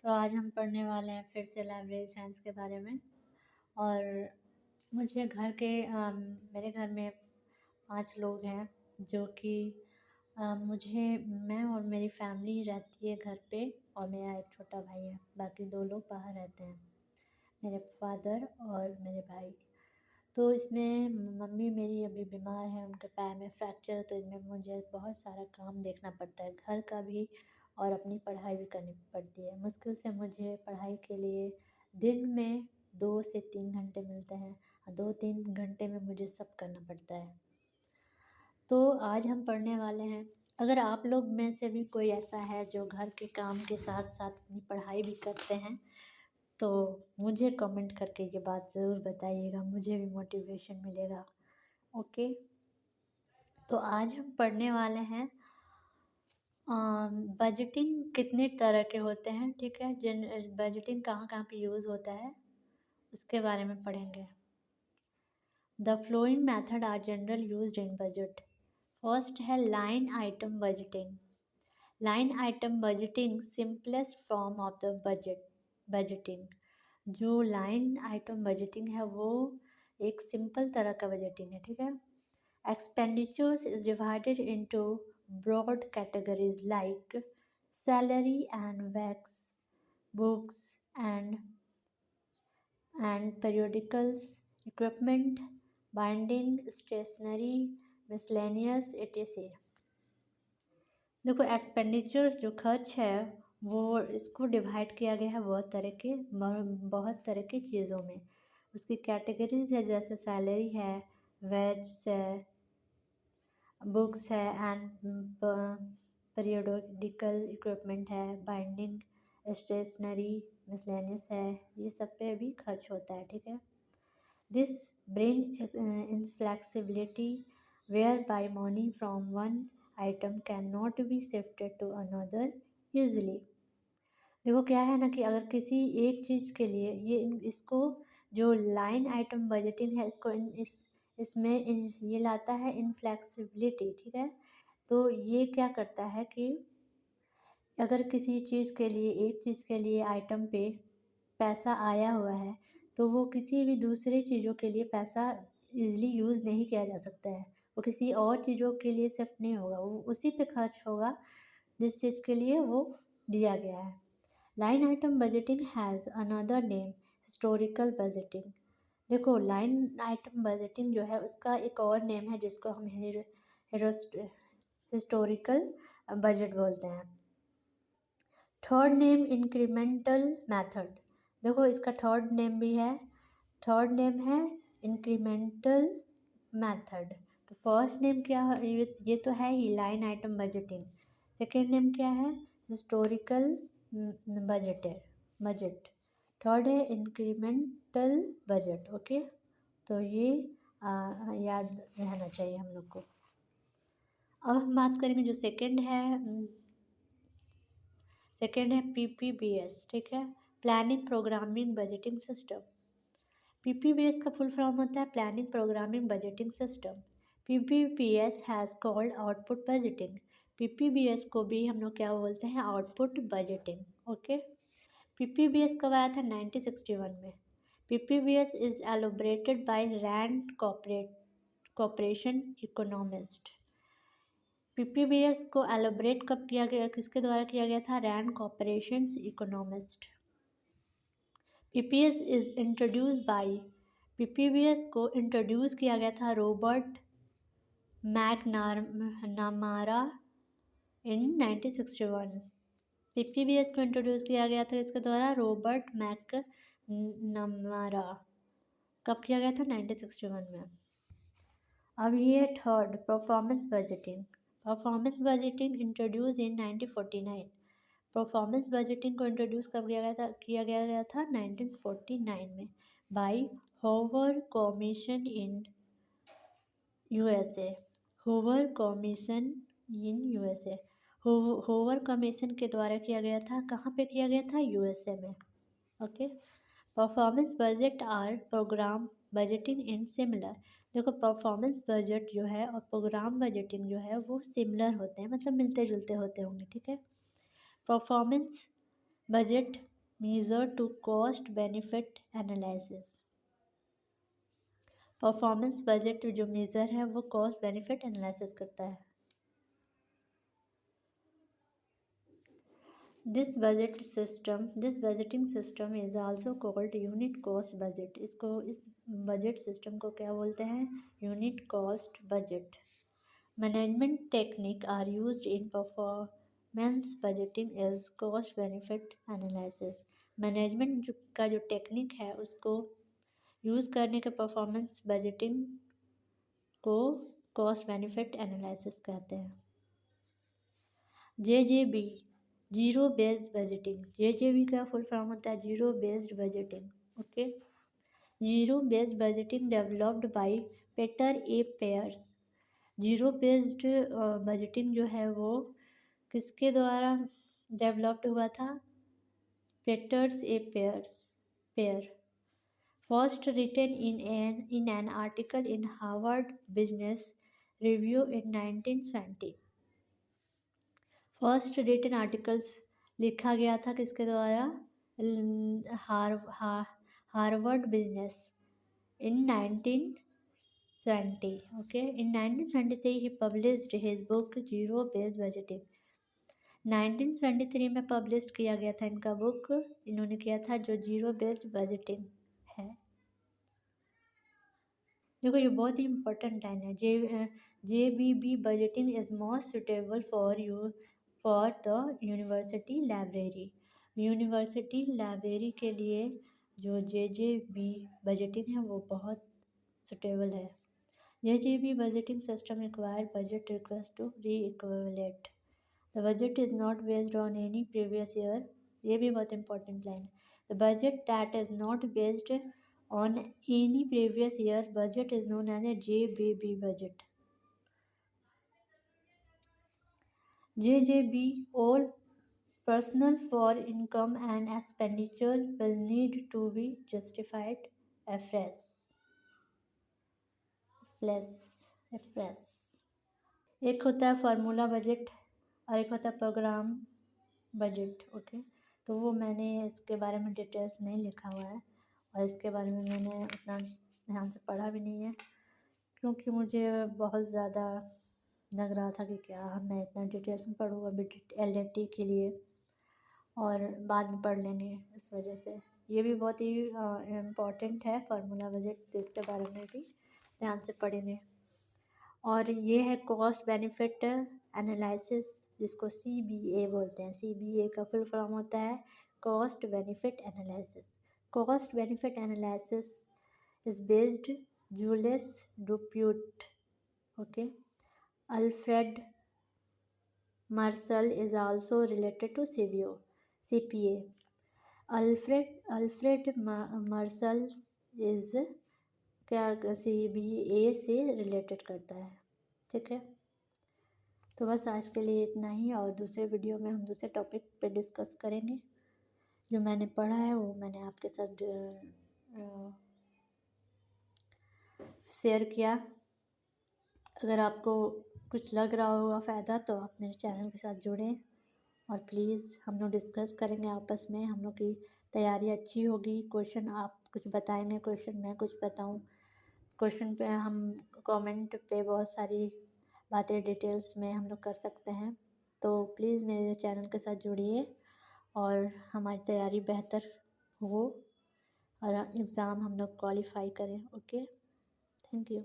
तो आज हम पढ़ने वाले हैं फिर से लाइब्रेरी साइंस के बारे में। और मुझे मेरे घर में 5 लोग हैं, जो कि मैं और मेरी फैमिली रहती है घर पे, और मेरा एक छोटा भाई है। बाकी 2 लोग बाहर रहते हैं, मेरे फादर और मेरे भाई। तो इसमें मम्मी मेरी अभी बीमार है, उनके पैर में फ्रैक्चर है, तो इसमें मुझे बहुत सारा काम देखना पड़ता है, घर का भी और अपनी पढ़ाई भी करनी पड़ती है। मुश्किल से मुझे पढ़ाई के लिए दिन में 2 से 3 घंटे मिलते हैं, और 2-3 घंटे में मुझे सब करना पड़ता है। तो आज हम पढ़ने वाले हैं। अगर आप लोग में से भी कोई ऐसा है जो घर के काम के साथ साथ अपनी पढ़ाई भी करते हैं, तो मुझे कमेंट करके ये बात ज़रूर बताइएगा, मुझे भी मोटिवेशन मिलेगा। ओके, तो आज हम पढ़ने वाले हैं बजटिंग कितने तरह के होते हैं, ठीक है। बजटिंग कहाँ कहाँ पे यूज़ होता है उसके बारे में पढ़ेंगे। The following method are general used in budget. First है line item budgeting. Line item budgeting simplest form of the budgeting. जो लाइन आइटम बजटिंग है वो एक सिंपल तरह का बजटिंग है, ठीक है। Expenditures is divided into broad categories like salary and wax, books and periodicals, equipment, binding, stationery, miscellaneous, etc. देखो, एक्सपेंडिचर्स जो खर्च है वो इसको डिवाइड किया गया है बहुत तरह की चीज़ों में। उसकी कैटेगरीज है, जैसे सैलरी है, वेज है, बुक्स है एंड पीरियोडिकल इक्विपमेंट है, बाइंडिंग, स्टेशनरी, मिसलेनियस है, ये सब पे भी खर्च होता है, ठीक है। This bring inflexibility whereby money from one item can not be shifted to another easily. देखो क्या है ना कि अगर किसी एक चीज़ के लिए इसको जो लाइन आइटम बजटिंग है इसमें ये लाता है इनफ्लेक्सिबिलिटी, ठीक है। तो ये क्या करता है कि अगर किसी चीज़ के लिए एक चीज़ के लिए आइटम पे पैसा आया हुआ है, तो वो किसी भी दूसरे चीज़ों के लिए पैसा इजीली यूज़ नहीं किया जा सकता है। वो किसी और चीज़ों के लिए शिफ्ट नहीं होगा, वो उसी पे खर्च होगा जिस चीज़ के लिए वो दिया गया है। Line item budgeting has another name historical budgeting. देखो, लाइन आइटम बजटिंग जो है उसका एक और नेम है जिसको हम हिस्टोरिकल बजट बोलते हैं। Third name incremental method. देखो, इसका थर्ड नेम है इंक्रीमेंटल मेथड। तो फर्स्ट नेम क्या है, ये तो है ही line item budgeting. Second name क्या है, हिस्टोरिकल बजट। थर्ड है इंक्रीमेंटल बजट। ओके, तो ये याद रहना चाहिए हम लोग को। अब हम बात करेंगे जो सेकेंड है PPBS, ठीक है, planning programming budgeting system. PPBS का फुल फॉर्म होता है planning programming budgeting system. PPBS has called output budgeting. PPBS को भी हम लोग क्या बोलते हैं, आउटपुट बजटिंग। ओके, PPBS कब आया था, 1961 में। PPBS is elaborated by Rand corporation economist. PPBS को एलोबरेट कब किया गया, किसके द्वारा किया गया था, रैंड कॉर्पोरेशन इकोनॉमिस्ट। PPBS को इंट्रोड्यूस किया गया था रॉबर्ट मैकनामारा इन 1961। PPBS को इंट्रोड्यूस किया गया था इसके द्वारा, रॉबर्ट मैकनमारा। कब किया गया था, 1961 में। अब ये third performance budgeting introduced in 1949। Performance budgeting को इंट्रोड्यूस कब किया गया था 1949 में, by Hoover commission in USA. Hoover commission के द्वारा किया गया था, कहाँ पे किया गया था, यूएसए में। Okay, performance budget are program budgeting in similar. देखो, परफॉर्मेंस बजट जो है और प्रोग्राम बजटिंग जो है वो सिमिलर होते हैं, मतलब मिलते जुलते होते होंगे, ठीक है। Performance budget measure to cost benefit analysis. Performance budget जो मेज़र है वो कॉस्ट बेनिफिट एनालिसिस करता है. This budgeting system is also called unit cost budget. इसको इस बजट सिस्टम को क्या बोलते हैं? Unit cost budget. Management technique are used in performance budgeting as cost benefit analysis. Management का जो टेक्निक है उसको यूज़ करने के परफॉर्मेंस बजटिंग को कॉस्ट बेनिफिट एनालिसिस कहते हैं. JJB zero based budgeting. JJB का फुल फॉर्म होता है zero based budgeting. Okay. Zero based budgeting developed by Peter A Pyhrrs. Zero based budgeting जो है वो किसके द्वारा डेवलप्ड हुआ था? Peters a pair. First written in an article in Harvard Business Review in 1920. First written articles लिखा गया था किसके द्वारा? Harvard business in 1920. Okay. In 1923 ही published his book zero based budgeting. 1923 में पब्लिश किया गया था इनका बुक. इन्होंने किया था जो जीरो बेस्ड बजटिंग है. देखो ये बहुत ही इम्पोर्टेंट लाइन है. JBB budgeting is most suitable for the university library. University library के लिए जो JJB बजटिंग है वो बहुत सुटेबल है. JJB budgeting system require budget request to re-evaluate. The budget is not based on any previous year. ये भी बहुत important line. The budget that is not based on any previous year budget is known as a JBB budget. JJB, all personnel for income and expenditure will need to be justified afresh. एक होता है formula budget और एक होता है programme budget. Okay. तो वो मैंने इसके बारे में डिटेल्स नहीं लिखा हुआ है और इसके बारे में मैंने उतना ध्यान से पढ़ा भी नहीं है क्योंकि मुझे बहुत ज़्यादा लग रहा था कि क्या मैं इतना डिटेल्स में पढ़ूँ अभी LAT के लिए और बाद में पढ़ लेंगे. इस वजह से ये भी बहुत ही इम्पॉर्टेंट है फार्मूला बजट. तो इसके बारे में भी ध्यान से पढ़ेंगे. और ये है कॉस्ट बेनिफिट एनालिसिस जिसको CBA बोलते हैं. CBA का फुल फॉर्म होता है cost benefit analysis. Cost benefit analysis is based Julius Dupuit. Okay. Alfred Marshall is also related to CPA. Alfred Marshall is क्या CBA से रिलेटेड करता है. ठीक है. तो बस आज के लिए इतना ही और दूसरे वीडियो में हम दूसरे टॉपिक पे डिस्कस करेंगे. जो मैंने पढ़ा है वो मैंने आपके साथ शेयर किया. अगर आपको कुछ लग रहा होगा फ़ायदा तो आप मेरे चैनल के साथ जुड़ें और प्लीज़ हम लोग डिस्कस करेंगे आपस में. हम लोग की तैयारी अच्छी होगी. क्वेश्चन आप कुछ बताएंगे, क्वेश्चन मैं कुछ बताऊं. क्वेश्चन पे हम कमेंट पे बहुत सारी बातें डिटेल्स में हम लोग कर सकते हैं. तो प्लीज़ मेरे चैनल के साथ जुड़िए और हमारी तैयारी बेहतर हो और एग्ज़ाम हम लोग क्वालिफाई करें. ओके. Thank you.